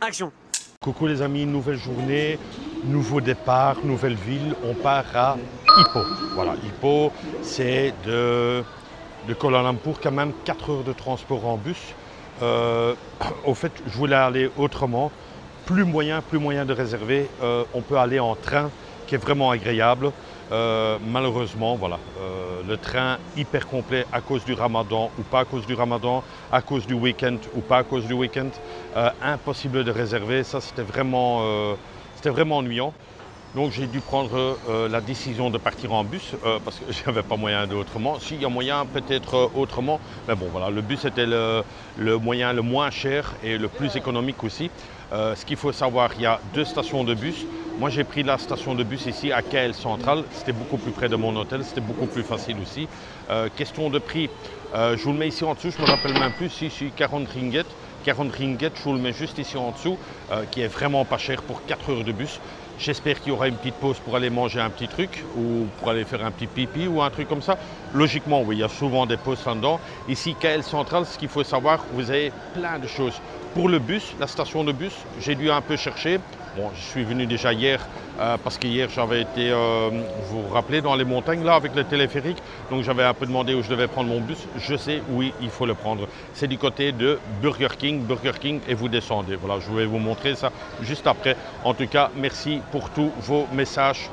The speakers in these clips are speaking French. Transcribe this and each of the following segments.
Action. Coucou les amis, nouvelle journée, nouveau départ, nouvelle ville. On part à Ipoh. Voilà, Ipoh, c'est de Kuala Lumpur quand même 4 heures de transport en bus. Au fait, je voulais aller autrement. Plus moyen de réserver. On peut aller en train qui est vraiment agréable. Malheureusement, voilà, le train hyper complet à cause du ramadan ou pas à cause du ramadan, à cause du week-end ou pas à cause du week-end. Impossible de réserver, ça c'était vraiment ennuyant. Donc j'ai dû prendre la décision de partir en bus parce que je n'avais pas moyen d'autrement. S'il y a moyen peut-être autrement, mais bon voilà, le bus était le moyen le moins cher et le plus économique aussi. Ce qu'il faut savoir, il y a 2 stations de bus. Moi j'ai pris la station de bus ici à KL Central, c'était beaucoup plus près de mon hôtel, c'était beaucoup plus facile aussi. Question de prix, je vous le mets ici en dessous, je ne me rappelle même plus, si 40 ringgit. 40 ringgit, je vous le mets juste ici en dessous, qui est vraiment pas cher pour 4 heures de bus. J'espère qu'il y aura une petite pause pour aller manger un petit truc ou pour aller faire un petit pipi ou un truc comme ça. Logiquement, oui, il y a souvent des pauses là-dedans. Ici, KL Central, ce qu'il faut savoir, vous avez plein de choses. Pour le bus, la station de bus, j'ai dû un peu chercher. Bon, je suis venu déjà hier parce qu'hier j'avais été, vous vous rappelez, dans les montagnes là avec le téléphérique. Donc j'avais un peu demandé où je devais prendre mon bus. Je sais où il faut le prendre. C'est du côté de Burger King et vous descendez. Voilà, je vais vous montrer ça juste après. En tout cas, merci pour tous vos messages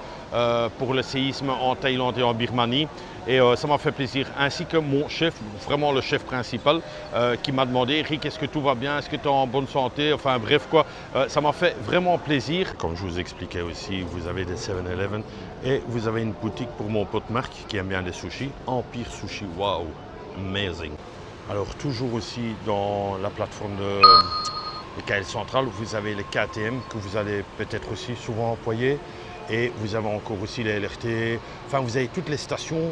pour le séisme en Thaïlande et en Birmanie. Et ça m'a fait plaisir, ainsi que mon chef, vraiment le chef principal, qui m'a demandé « Eric, est-ce que tout va bien? Est-ce que tu es en bonne santé ?» Enfin bref quoi, ça m'a fait vraiment plaisir. Comme je vous expliquais aussi, vous avez des 7-Eleven et vous avez une boutique pour mon pote Marc qui aime bien les sushis, Empire Sushi, waouh, amazing. Alors toujours aussi dans la plateforme de KL Central, vous avez les KTM que vous allez peut-être aussi souvent employer. Et vous avez encore aussi les LRT, enfin vous avez toutes les stations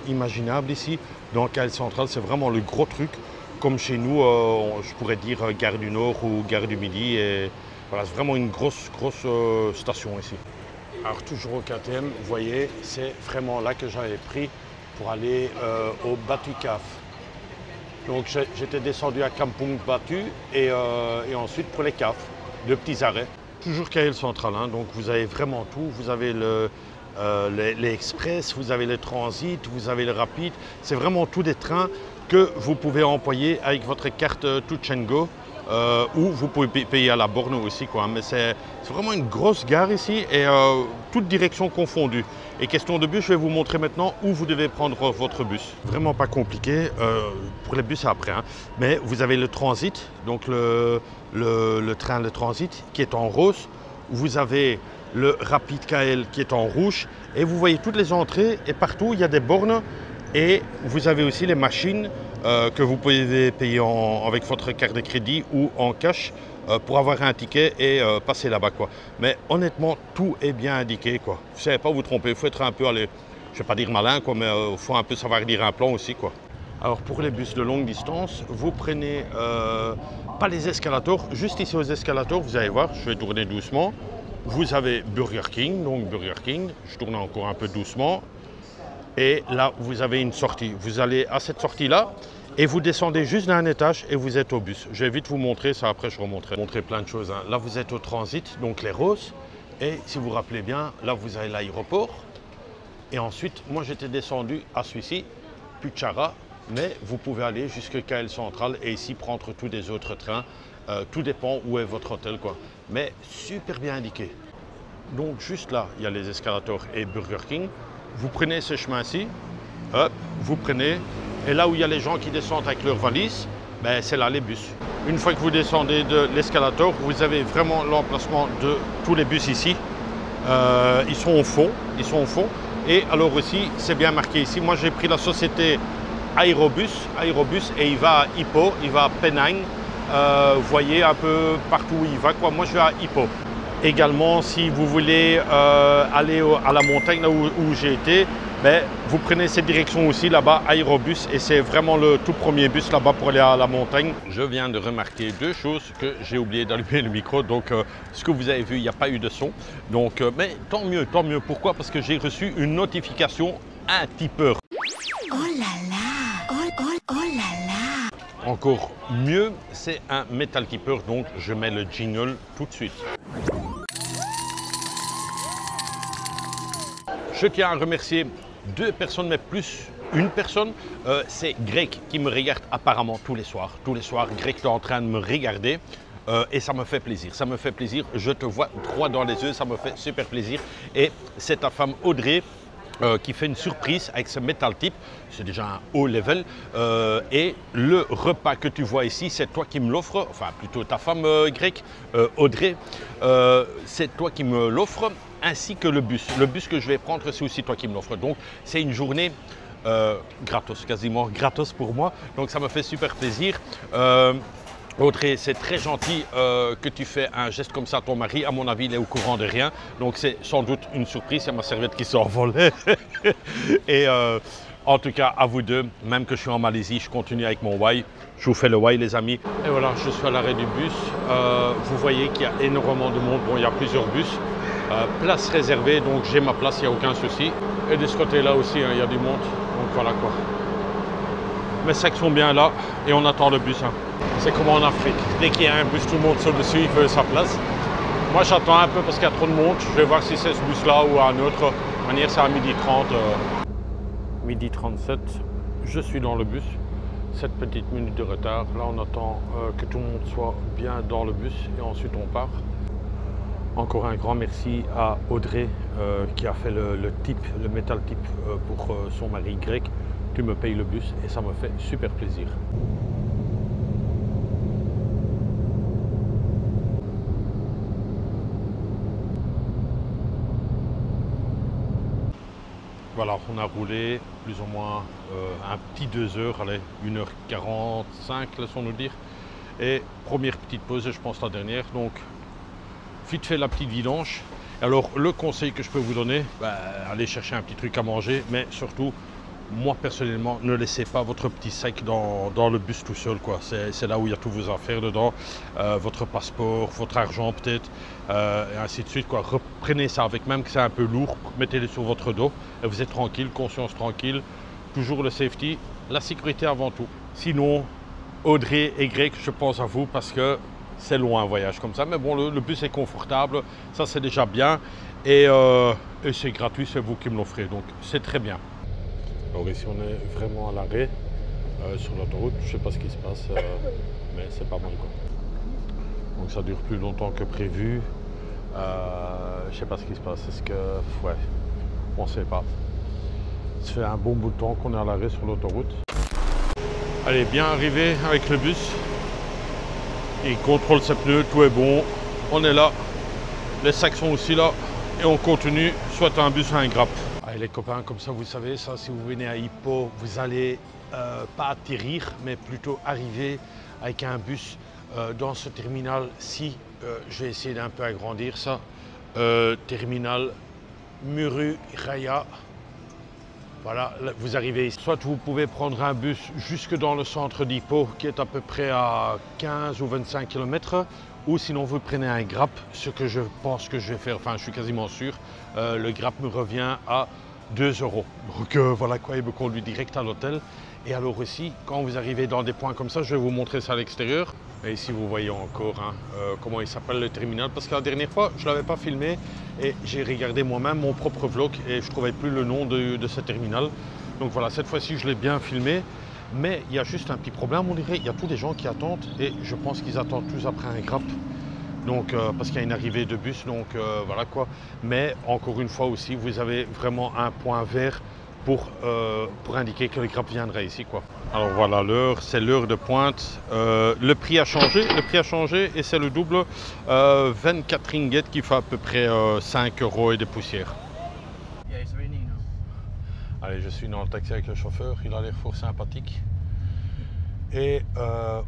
imaginables ici. Dans KL Central, c'est vraiment le gros truc. Comme chez nous, je pourrais dire Gare du Nord ou Gare du Midi. Et voilà, c'est vraiment une grosse station ici. Alors toujours au KTM, vous voyez, c'est vraiment là que j'avais pris pour aller au Batu Caf. Donc j'étais descendu à Kampung Batu et ensuite pour les CAF, 2 petits arrêts. Toujours KL Central, hein, donc vous avez vraiment tout. Vous avez les express, vous avez le transit, vous avez le rapide. C'est vraiment tous des trains que vous pouvez employer avec votre carte Touch and Go ou vous pouvez payer à la borne aussi, quoi. Mais c'est vraiment une grosse gare ici et toutes directions confondues. Et question de bus, je vais vous montrer maintenant où vous devez prendre votre bus. Vraiment pas compliqué, pour les bus après, hein. Mais vous avez le transit, donc le train de transit qui est en rose. Vous avez le rapide KL qui est en rouge. Et vous voyez toutes les entrées et partout il y a des bornes. Et vous avez aussi les machines que vous pouvez payer avec votre carte de crédit ou en cash pour avoir un ticket et passer là-bas, quoi. Mais honnêtement, tout est bien indiqué, quoi. Vous ne savez pas vous tromper, il faut être un peu, allez, je ne vais pas dire malin, quoi, mais il faut un peu savoir lire un plan aussi, quoi. Alors pour les bus de longue distance, vous prenez pas les escalators, juste ici aux escalators, vous allez voir, je vais tourner doucement. Vous avez Burger King, donc Burger King, je tourne encore un peu doucement. Et là, vous avez une sortie. Vous allez à cette sortie-là et vous descendez juste d'un étage et vous êtes au bus. Je vais vite vous montrer ça, après je montrer plein de choses, hein. Là, vous êtes au transit, donc les roses. Et si vous vous rappelez bien, là, vous avez l'aéroport. Et ensuite, moi, j'étais descendu à celui-ci, Puchara. Mais vous pouvez aller jusqu'à KL Central et ici prendre tous les autres trains. Tout dépend où est votre hôtel, quoi. Mais super bien indiqué. Donc juste là, il y a les escalators et Burger King. Vous prenez ce chemin-ci, hop, vous prenez, et là où il y a les gens qui descendent avec leurs valises, ben, c'est là les bus. Une fois que vous descendez de l'escalator, vous avez vraiment l'emplacement de tous les bus ici. Ils sont au fond, Et alors aussi, c'est bien marqué ici, moi j'ai pris la société Aérobus, et il va à Ipoh, il va à Penang. Vous voyez un peu partout où il va, quoi. Moi je vais à Ipoh. Également, si vous voulez aller à la montagne là où j'ai été, ben, vous prenez cette direction aussi là-bas, Aérobus, et c'est vraiment le tout premier bus là-bas pour aller à la montagne. Je viens de remarquer 2 choses que j'ai oublié d'allumer le micro, donc ce que vous avez vu, il n'y a pas eu de son. Donc, mais tant mieux. Pourquoi? Parce que j'ai reçu une notification un tipeur. Oh là là, oh là là. encore mieux, c'est un Metal Keeper, donc je mets le jingle tout de suite. Je tiens à remercier 2 personnes, mais plus une personne, c'est Greg qui me regarde apparemment tous les soirs. Tous les soirs, Greg est en train de me regarder et ça me fait plaisir. Ça me fait plaisir, je te vois droit dans les yeux, ça me fait super plaisir. Et c'est ta femme Audrey qui fait une surprise avec ce Metal Tip. C'est déjà un haut level. Et le repas que tu vois ici, c'est toi qui me l'offre, enfin plutôt ta femme Greg, Audrey, c'est toi qui me l'offre, ainsi que le bus. Le bus que je vais prendre, c'est aussi toi qui me l'offre. Donc c'est une journée gratos, quasiment gratos pour moi. Donc ça me fait super plaisir. Audrey, c'est très gentil que tu fais un geste comme ça à ton mari. À mon avis, il est au courant de rien. Donc c'est sans doute une surprise. Il y a ma serviette qui s'envolait. Et en tout cas, à vous deux, même que je suis en Malaisie, je continue avec mon why. Je vous fais le why, les amis. Et voilà, je suis à l'arrêt du bus. Vous voyez qu'il y a énormément de monde. Bon, il y a plusieurs bus. Place réservée, donc j'ai ma place, il n'y a aucun souci. Et de ce côté-là aussi, hein, il y a du monde. Donc voilà quoi. Mes sacs sont bien là et on attend le bus. Hein. C'est comme en Afrique. Dès qu'il y a un bus, tout le monde saute dessus, il veut sa place. Moi, j'attends un peu parce qu'il y a trop de monde. Je vais voir si c'est ce bus-là ou un autre. De manière, c'est à 12h30. 12h37, je suis dans le bus. 7 petites minutes de retard. Là, on attend que tout le monde soit bien dans le bus et ensuite on part. Encore un grand merci à Audrey qui a fait le tip, le Metal Tip pour son mari Greg. Tu me payes le bus et ça me fait super plaisir. Voilà, on a roulé plus ou moins un petit 2 heures, allez, 1h45, laissons-nous dire. Et première petite pause, je pense la dernière, donc vite fait la petite vidange. Alors le conseil que je peux vous donner, allez chercher un petit truc à manger, mais surtout, moi personnellement, ne laissez pas votre petit sac dans le bus tout seul, quoi. C'est là où il y a tous vos affaires dedans, votre passeport, votre argent peut-être, et ainsi de suite, quoi. Reprenez ça avec, même que c'est un peu lourd, mettez-le sur votre dos, et vous êtes tranquille, conscience tranquille, toujours le safety, la sécurité avant tout. Sinon, Audrey et Greg, je pense à vous parce que c'est loin un voyage comme ça, mais bon, le bus est confortable, ça c'est déjà bien, et c'est gratuit, c'est vous qui me l'offrez, donc c'est très bien. Alors ici on est vraiment à l'arrêt sur l'autoroute, je ne sais pas ce qui se passe, mais c'est pas mal quoi. Donc ça dure plus longtemps que prévu, je ne sais pas ce qui se passe, est-ce que, ouais, on ne sait pas. Ça fait un bon bout de temps qu'on est à l'arrêt sur l'autoroute. Allez, bien arrivé avec le bus. Il contrôle ses pneus, tout est bon. On est là. Les sacs sont aussi là. Et on continue, soit un bus, soit un grappe. Allez les copains, comme ça vous savez, ça si vous venez à Hippo, vous allez pas atterrir, mais plutôt arriver avec un bus dans ce terminal-ci. Je vais essayer d'un peu agrandir ça. Terminal Muru Raya. Voilà, vous arrivez ici. Soit vous pouvez prendre un bus jusque dans le centre d'Hippo, qui est à peu près à 15 ou 25 km, ou sinon vous prenez un grappe, ce que je pense que je vais faire, enfin je suis quasiment sûr. Le grappe me revient à 2 €. Donc voilà quoi, il me conduit direct à l'hôtel. Et alors aussi, quand vous arrivez dans des points comme ça, je vais vous montrer ça à l'extérieur. Et ici vous voyez encore comment il s'appelle le terminal, parce que la dernière fois je ne l'avais pas filmé et j'ai regardé moi-même mon propre vlog et je ne trouvais plus le nom de ce terminal. Donc voilà, cette fois-ci je l'ai bien filmé, mais il y a juste un petit problème, on dirait, il y a tous les gens qui attendent et je pense qu'ils attendent tous après un grappe. Donc parce qu'il y a une arrivée de bus, donc voilà quoi. Mais encore une fois aussi, vous avez vraiment un point vert pour indiquer que le grappe viendra ici quoi. Alors voilà, l'heure, c'est l'heure de pointe. Le prix a changé et c'est le double, 24 ringgit qui fait à peu près 5 € et des poussières. Allez, je suis dans le taxi avec le chauffeur, il a l'air fort sympathique. Et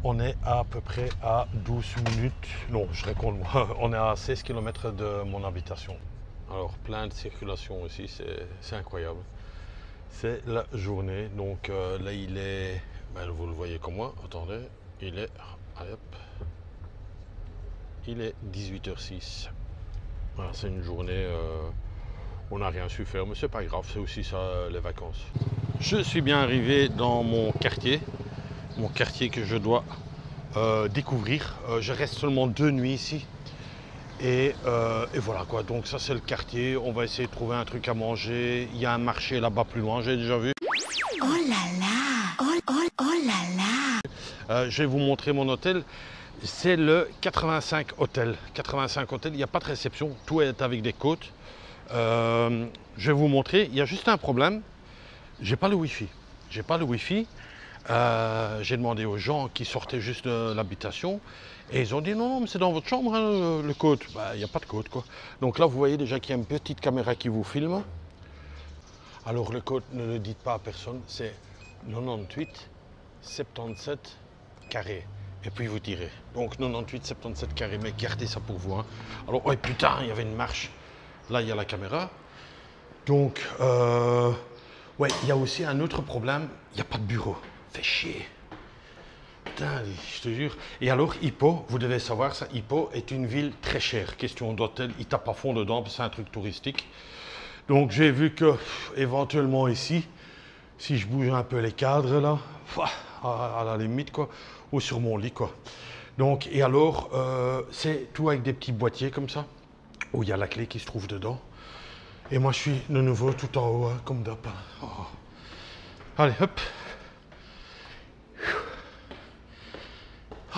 on est à peu près à 12 minutes, non je raconte moi, on est à 16 km de mon habitation. Alors plein de circulation aussi, c'est incroyable. C'est la journée, donc là il est, vous le voyez comme moi, attendez, il est 18h06. Voilà, c'est une journée, on n'a rien su faire, mais c'est pas grave, c'est aussi ça les vacances. Je suis bien arrivé dans mon quartier, mon quartier que je dois découvrir. Je reste seulement 2 nuits ici. Et voilà quoi, donc ça c'est le quartier. On va essayer de trouver un truc à manger. Il y a un marché là-bas plus loin, j'ai déjà vu. Oh là là, oh là là. Je vais vous montrer mon hôtel. C'est le 85 Hôtel. 85 Hôtel, il n'y a pas de réception, tout est avec des côtes. Je vais vous montrer, il y a juste un problème. J'ai pas le wifi. J'ai pas le wifi. J'ai demandé aux gens qui sortaient juste de l'habitation et ils ont dit non, mais c'est dans votre chambre hein, le code. Bah, il n'y a pas de code quoi. Donc là vous voyez déjà qu'il y a une petite caméra qui vous filme. Alors le code, ne le dites pas à personne, c'est 98 77 carré. Et puis vous tirez. Donc 98 77 carré, mais gardez ça pour vous. Hein. Alors oh putain, il y avait une marche. Là il y a la caméra. Donc ouais, il y a aussi un autre problème, il n'y a pas de bureau. Fait chier. Putain, je te jure. Et alors, Hippo, vous devez savoir ça, Hippo est une ville très chère. Question d'hôtel, il tape à fond dedans, parce que c'est un truc touristique. Donc j'ai vu que, éventuellement ici, si je bouge un peu les cadres là, à la limite quoi, ou sur mon lit quoi. Donc, et alors, c'est tout avec des petits boîtiers comme ça, où il y a la clé qui se trouve dedans. Et moi je suis de nouveau tout en haut, hein, comme d'hab. Oh. Allez, hop.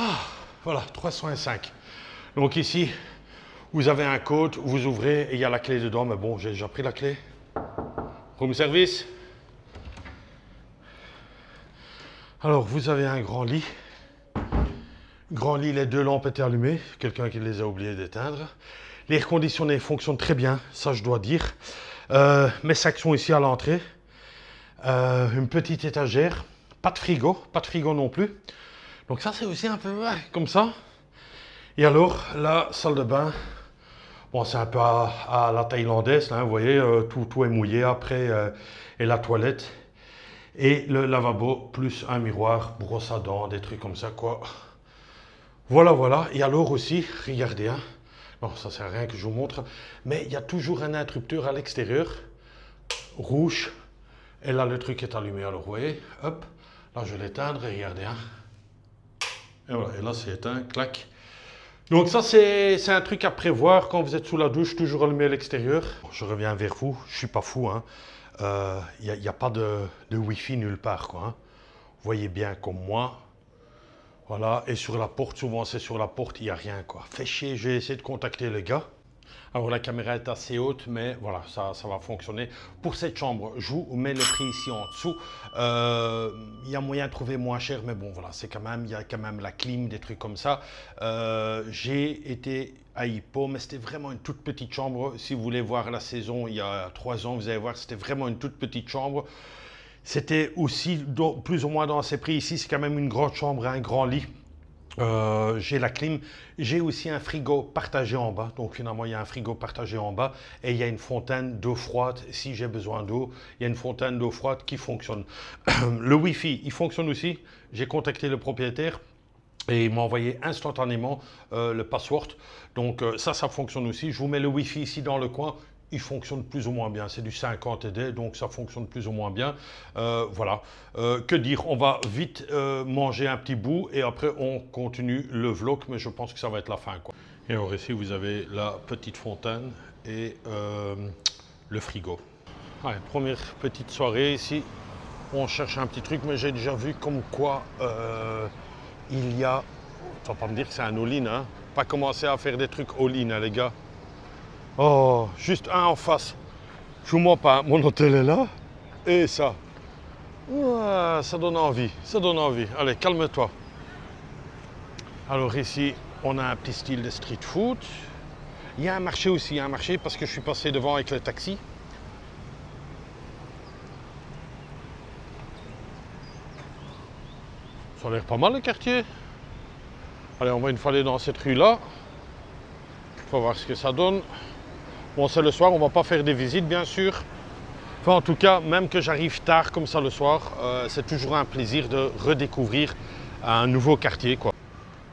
Ah, voilà, 305. Donc ici, vous avez un code, vous ouvrez et il y a la clé dedans. Mais bon, j'ai déjà pris la clé. Room service. Alors, vous avez un grand lit. Grand lit, les 2 lampes étaient allumées. Quelqu'un qui les a oubliées d'éteindre. L'air conditionné fonctionne très bien, ça je dois dire. Mes sacs sont ici à l'entrée. Une petite étagère. Pas de frigo non plus. Donc ça c'est aussi un peu comme ça. Et alors la salle de bain, bon c'est un peu à la thaïlandaise, hein, vous voyez, tout est mouillé après. Et la toilette. Et le lavabo plus un miroir, brosse à dents, des trucs comme ça quoi. Voilà, voilà. Et alors aussi, regardez, hein. Non, ça sert à rien que je vous montre, mais il y a toujours un interrupteur à l'extérieur, rouge, et là le truc est allumé, alors vous voyez, hop, là je vais l'éteindre, et regardez, hein. Et voilà, et là c'est éteint, clac. Donc ça c'est un truc à prévoir quand vous êtes sous la douche, toujours allumé à l'extérieur. Bon, je reviens vers vous, je suis pas fou, hein. Il n'y a pas de wifi nulle part, quoi, hein. Vous voyez bien comme moi. Voilà, et sur la porte, souvent c'est sur la porte, il n'y a rien quoi. Fait chier, j'ai essayé de contacter le gars. Alors la caméra est assez haute, mais voilà, ça va fonctionner. Pour cette chambre, je vous mets le prix ici en dessous. Il y a moyen de trouver moins cher, mais bon voilà, c'est quand même, il y a quand même la clim, des trucs comme ça. J'ai été à Hippo, mais c'était vraiment une toute petite chambre. Si vous voulez voir la saison il y a 3 ans, vous allez voir, c'était vraiment une toute petite chambre. C'était aussi plus ou moins dans ces prix. Ici, c'est quand même une grande chambre, un grand lit. J'ai la clim. J'ai aussi un frigo partagé en bas. Donc finalement, il y a un frigo partagé en bas. Et il y a une fontaine d'eau froide. Si j'ai besoin d'eau, il y a une fontaine d'eau froide qui fonctionne. Le Wi-Fi, il fonctionne aussi. J'ai contacté le propriétaire. Et il m'a envoyé instantanément le password. Donc ça fonctionne aussi. Je vous mets le Wi-Fi ici dans le coin. Il fonctionne plus ou moins bien. C'est du 50 TD, donc ça fonctionne plus ou moins bien. Voilà. Que dire? On va vite manger un petit bout et après on continue le vlog, mais je pense que ça va être la fin, quoi. Et alors ici, vous avez la petite fontaine et le frigo. Allez, première petite soirée ici. On cherche un petit truc, mais j'ai déjà vu comme quoi il y a... Tu vas pas me dire que c'est un all-in, hein? Pas commencer à faire des trucs all-in, hein, les gars. Oh, juste un en face. Je vous mens pas, mon hôtel est là. Et ça. Ouais, ça donne envie, ça donne envie. Allez, calme-toi. Alors ici, on a un petit style de street food. Il y a un marché aussi, il y a un marché parce que je suis passé devant avec le taxi. Ça a l'air pas mal le quartier. Allez, on va une fois aller dans cette rue-là. Il faut voir ce que ça donne. Bon, c'est le soir, on va pas faire des visites, bien sûr. Enfin, en tout cas, même que j'arrive tard comme ça le soir, c'est toujours un plaisir de redécouvrir un nouveau quartier, quoi.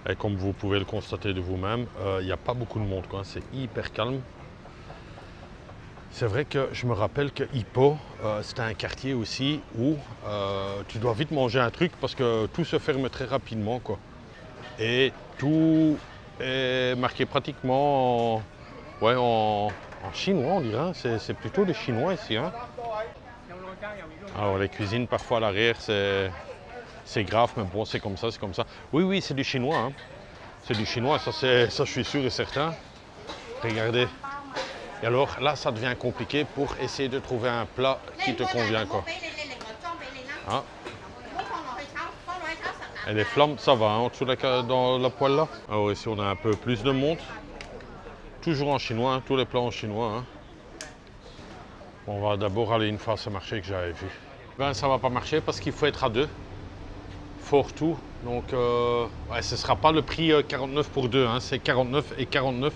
Et comme vous pouvez le constater de vous-même, il n'y a pas beaucoup de monde, quoi. C'est hyper calme. C'est vrai que je me rappelle que Ipoh, c'était un quartier aussi où tu dois vite manger un truc parce que tout se ferme très rapidement, quoi. Et tout est marqué pratiquement en chinois, on dirait. C'est plutôt des Chinois ici, hein. Alors les cuisines parfois à l'arrière, c'est grave, mais bon, c'est comme ça, c'est comme ça. Oui, oui, c'est du chinois, hein. C'est du chinois, ça je suis sûr et certain. Regardez. Et alors là, ça devient compliqué pour essayer de trouver un plat qui te convient, quoi. Hein? Et les flammes, ça va, hein, en dessous dans la poêle là. Alors ici, on a un peu plus de monde. Toujours en chinois, hein, tous les plats en chinois. Hein. On va d'abord aller une fois à ce marché que j'avais vu. Ben, ça va pas marcher parce qu'il faut être à deux. For tout. Donc, ouais, ce ne sera pas le prix 49 pour deux, hein, c'est 49 et 49.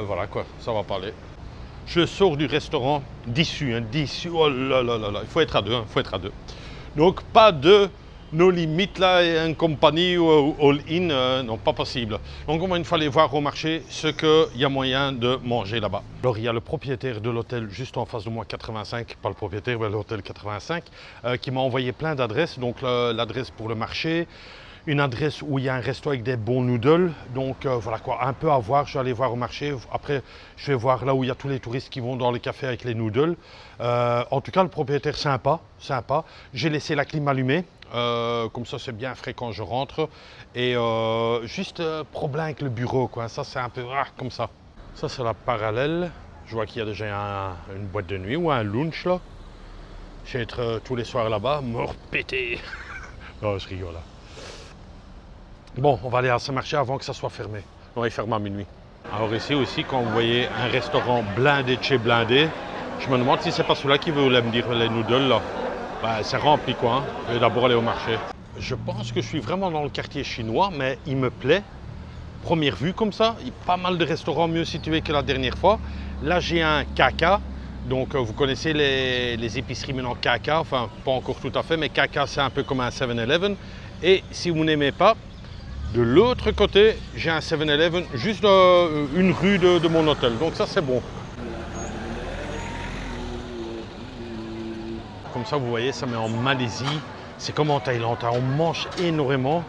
Voilà quoi, ça va pas aller. Je sors du restaurant d'issue, hein, oh là là là là, il faut être à deux, hein, il faut être à deux. Donc pas de nos limites là, en compagnie ou all-in, non pas possible. Donc on va une fois aller voir au marché ce qu'il y a moyen de manger là-bas. Alors il y a le propriétaire de l'hôtel juste en face de moi, 85, pas le propriétaire, mais l'hôtel 85, qui m'a envoyé plein d'adresses, donc l'adresse pour le marché, une adresse où il y a un resto avec des bons noodles, donc voilà quoi, un peu à voir, je vais aller voir au marché, après je vais voir là où il y a tous les touristes qui vont dans les cafés avec les noodles. En tout cas le propriétaire sympa, j'ai laissé la clim allumée, comme ça c'est bien frais quand je rentre, et juste problème avec le bureau quoi, ça c'est un peu comme ça. Ça c'est la parallèle, je vois qu'il y a déjà une boîte de nuit ou un lunch là, je vais être tous les soirs là-bas, mort pété. Non je rigole là. Bon, on va aller à ce marché avant que ça soit fermé. On va y fermer à minuit. Alors ici aussi, quand vous voyez un restaurant blindé de chez blindé, je me demande si c'est pas celui-là qui voulait me dire les noodles là. Ben, c'est rempli quoi, hein. Je vais d'abord aller au marché. Je pense que je suis vraiment dans le quartier chinois, mais il me plaît. Première vue comme ça, il y a pas mal de restaurants mieux situés que la dernière fois. Là, j'ai un Kaka. Donc vous connaissez les épiceries maintenant Kaka, enfin pas encore tout à fait, mais Kaka c'est un peu comme un 7-Eleven. Et si vous n'aimez pas, de l'autre côté, j'ai un 7-Eleven juste une rue de mon hôtel. Donc ça, c'est bon. Comme ça, vous voyez, ça met en Malaisie. C'est comme en Thaïlande. On mange énormément.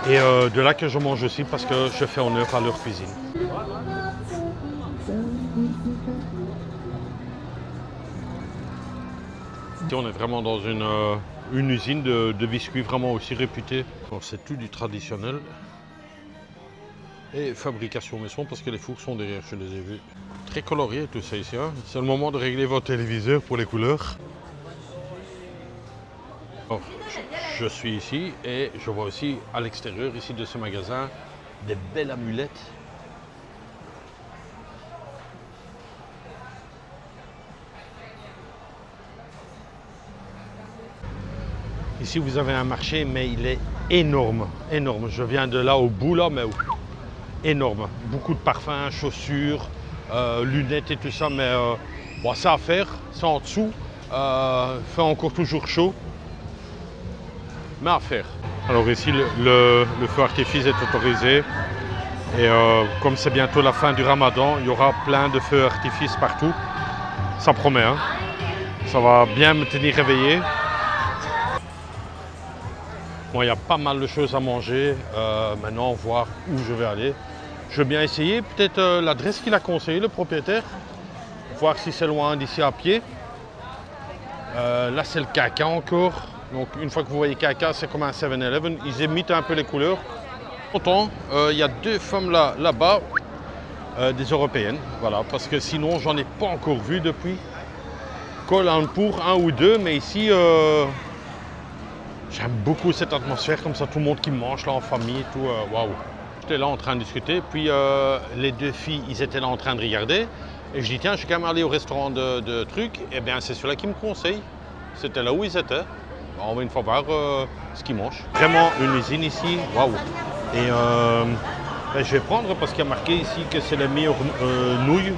Et de là que je mange aussi parce que je fais honneur à leur cuisine. Ici, on est vraiment dans une usine de biscuits vraiment aussi réputée. C'est tout du traditionnel. Et fabrication maison parce que les fours sont derrière, je les ai vus. Très colorié tout ça ici. Hein. C'est le moment de régler votre téléviseur pour les couleurs. Alors, je suis ici et je vois aussi à l'extérieur ici de ce magasin des belles amulettes. Ici, vous avez un marché, mais il est énorme, énorme. Je viens de là au bout, là, mais énorme. Beaucoup de parfums, chaussures, lunettes et tout ça, mais bon, ça à faire, ça en dessous. Fait encore toujours chaud, mais à faire. Alors ici, le feu artifice est autorisé. Et comme c'est bientôt la fin du Ramadan, il y aura plein de feux artifices partout. Ça promet, hein. Ça va bien me tenir réveillé. Bon, il y a pas mal de choses à manger. Maintenant, voir où je vais aller. Je vais bien essayer peut-être l'adresse qu'il a conseillé, le propriétaire. Voir si c'est loin d'ici à pied. Là, c'est le Kaka encore. Donc, une fois que vous voyez Kaka, c'est comme un 7-Eleven. Ils imitent un peu les couleurs. Il y a deux femmes là-bas, des Européennes. Voilà, parce que sinon, j'en ai pas encore vu depuis. Kuala Lumpur, un ou deux, mais ici... J'aime beaucoup cette atmosphère comme ça, tout le monde qui mange là en famille et tout, waouh. J'étais là en train de discuter, puis les deux filles, ils étaient là en train de regarder. Et je dis, tiens, je suis quand même allé au restaurant de trucs. Et bien, c'est ceux-là qui me conseillent. C'était là où ils étaient. On va une fois voir ce qu'ils mangent. Vraiment une usine ici, waouh. Et ben, je vais prendre parce qu'il y a marqué ici que c'est les meilleures nouilles.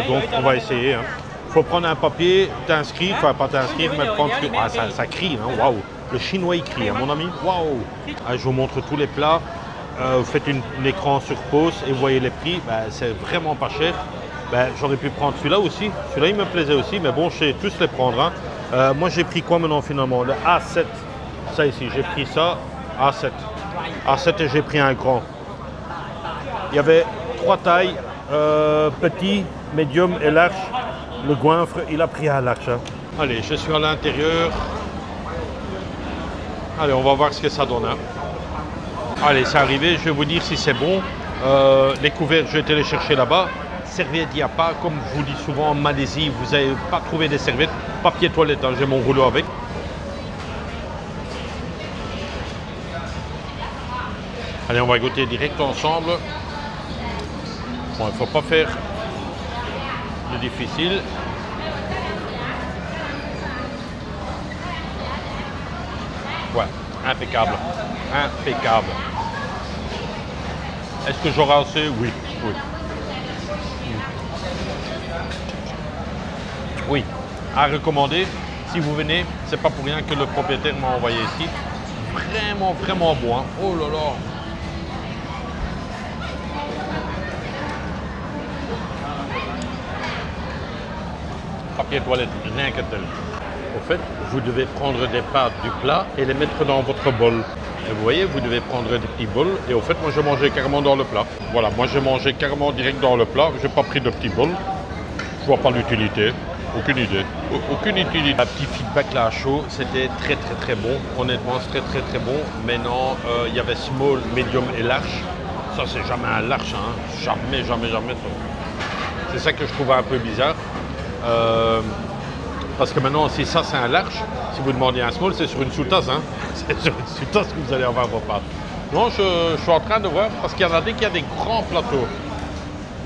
Donc, on va essayer. Hein. Faut prendre un papier, t'inscrire, enfin pas t'inscrire, mais prendre... Ah, ça crie, hein, waouh. Le chinois il crie, hein, mon ami, waouh. Ah, je vous montre tous les plats. Vous faites un écran sur pause et vous voyez les prix, ben, c'est vraiment pas cher. Ben, j'aurais pu prendre celui-là aussi. Celui-là, il me plaisait aussi, mais bon, je sais tous les prendre. Hein. Moi, j'ai pris quoi maintenant finalement? Le A7. Ça ici, j'ai pris ça, A7. A7 et j'ai pris un grand. Il y avait 3 tailles, petit, médium et large. Le goinfre, il a pris un large. Hein. Allez, je suis à l'intérieur. Allez, on va voir ce que ça donne. Hein. Allez, c'est arrivé, je vais vous dire si c'est bon. Les couverts, je vais te les chercher là-bas. Serviettes, il n'y a pas. Comme je vous dis souvent en Malaisie, vous n'avez pas trouvé des serviettes. Papier toilette, hein, j'ai mon rouleau avec. Allez, on va goûter direct ensemble. Bon, il ne faut pas faire le difficile. Ouais, impeccable. Impeccable. Est-ce que j'aurai assez? Oui, oui. Oui, à recommander. Si vous venez, c'est pas pour rien que le propriétaire m'a envoyé ici. Vraiment, vraiment bon. Hein. Oh là là. Papier toilette, rien que tel. Au fait, vous devez prendre des pâtes du plat et les mettre dans votre bol. Et vous voyez, vous devez prendre des petits bols. Et au fait, moi, je mangeais carrément dans le plat. Voilà, moi, j'ai mangé carrément direct dans le plat. Je n'ai pas pris de petits bols. Je vois pas l'utilité. Aucune idée. Aucune utilité. Un petit feedback là à chaud, c'était très très très bon. Honnêtement, c'est très très très bon. Maintenant, il y avait small, medium et large. Ça, c'est jamais un large. Hein. Jamais, jamais, jamais. C'est ça que je trouvais un peu bizarre. Parce que maintenant, si ça c'est un large, si vous demandez un small, c'est sur une sous-tasse. Hein. C'est sur une sous-tasse que vous allez avoir vos pâtes. Non, je suis en train de voir, parce qu'il y en a des qui a des grands plateaux.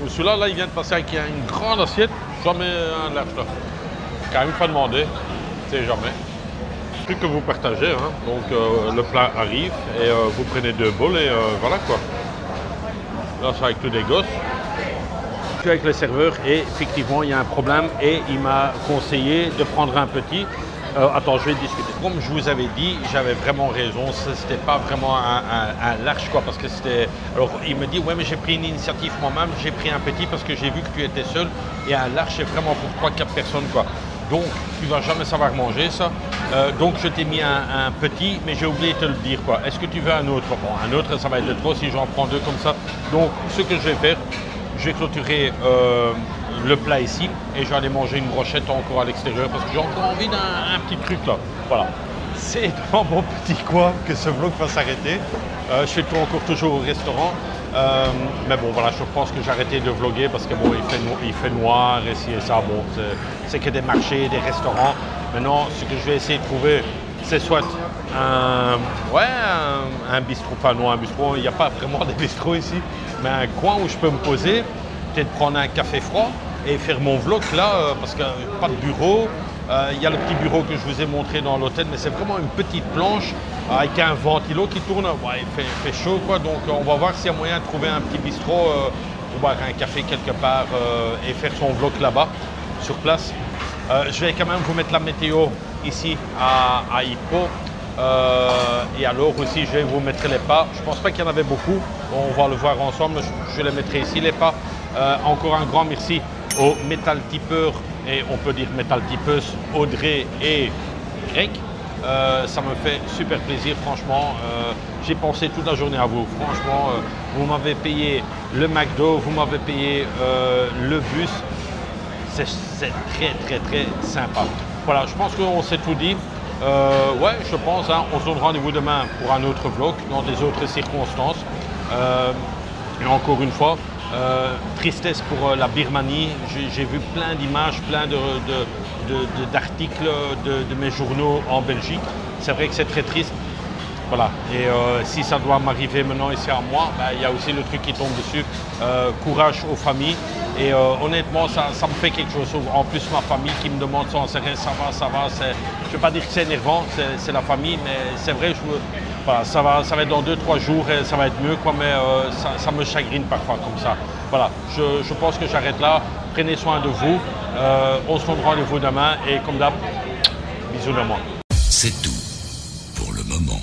Celui-là, là, il vient de passer avec une grande assiette, jamais un large là. Quand même pas demandé, c'est jamais. Truc que vous partagez, hein. Donc le plat arrive et vous prenez 2 bols et voilà quoi. Là, c'est avec tous les gosses. Je suis avec le serveur et effectivement, il y a un problème et il m'a conseillé de prendre un petit. Attends, je vais discuter. Comme je vous avais dit, j'avais vraiment raison. C'était pas vraiment un large, quoi, parce que c'était... Alors, il me dit, ouais, mais j'ai pris une initiative moi-même. J'ai pris un petit parce que j'ai vu que tu étais seul. Et un large, c'est vraiment pour 3-4 personnes, quoi. Donc, tu vas jamais savoir manger ça. Donc, je t'ai mis un petit, mais j'ai oublié de te le dire, quoi. Est-ce que tu veux un autre? Bon, un autre, ça va être de trop si j'en prends 2 comme ça. Donc, ce que je vais faire, je vais clôturer le plat ici et je vais aller manger une brochette encore à l'extérieur parce que j'ai encore envie d'un petit truc là. Voilà. C'est dans mon petit coin que ce vlog va s'arrêter. Je fais tout encore toujours au restaurant. Mais bon, voilà, je pense que j'ai arrêté de vlogger parce que bon, il fait noir ici et ça. Bon, c'est que des marchés, des restaurants. Maintenant, ce que je vais essayer de trouver, c'est soit un bistrot, enfin non, un bistrot, il n'y a pas vraiment de bistrot ici, mais un coin où je peux me poser, peut-être prendre un café froid et faire mon vlog là, parce que pas de bureau. Il y a le petit bureau que je vous ai montré dans l'hôtel, mais c'est vraiment une petite planche avec un ventilo qui tourne. Ouais, il fait chaud, quoi, donc on va voir s'il y a moyen de trouver un petit bistrot ou boire un café quelque part et faire son vlog là-bas, sur place. Je vais quand même vous mettre la météo ici à Hippo. Et alors aussi, je vais vous mettre les pas. Je ne pense pas qu'il y en avait beaucoup. On va le voir ensemble. Je les mettrai ici, les pas. Encore un grand merci aux métal tipeurs et on peut dire métal tipeuse Audrey et Greg. Ça me fait super plaisir, franchement. J'ai pensé toute la journée à vous. Franchement, vous m'avez payé le McDo, vous m'avez payé le bus. C'est très, très, très sympa. Voilà, je pense qu'on s'est tout dit. Ouais, je pense, hein, on se donne rendez-vous demain pour un autre vlog, dans des autres circonstances. Et encore une fois, tristesse pour la Birmanie. J'ai vu plein d'images, plein d'articles de mes journaux en Belgique. C'est vrai que c'est très triste. Voilà, et si ça doit m'arriver maintenant ici à moi, ben, il y a aussi le truc qui tombe dessus. Courage aux familles. Et honnêtement, ça me fait quelque chose. En plus, ma famille qui me demande sans arrêt, ça va. Je ne vais pas dire que c'est énervant, c'est la famille, mais c'est vrai, voilà, ça va être dans 2-3 jours et ça va être mieux, quoi, mais ça me chagrine parfois comme ça. Voilà, je pense que j'arrête là. Prenez soin de vous. On se donne rendez-vous demain et comme d'hab, bisous de moi. C'est tout pour le moment.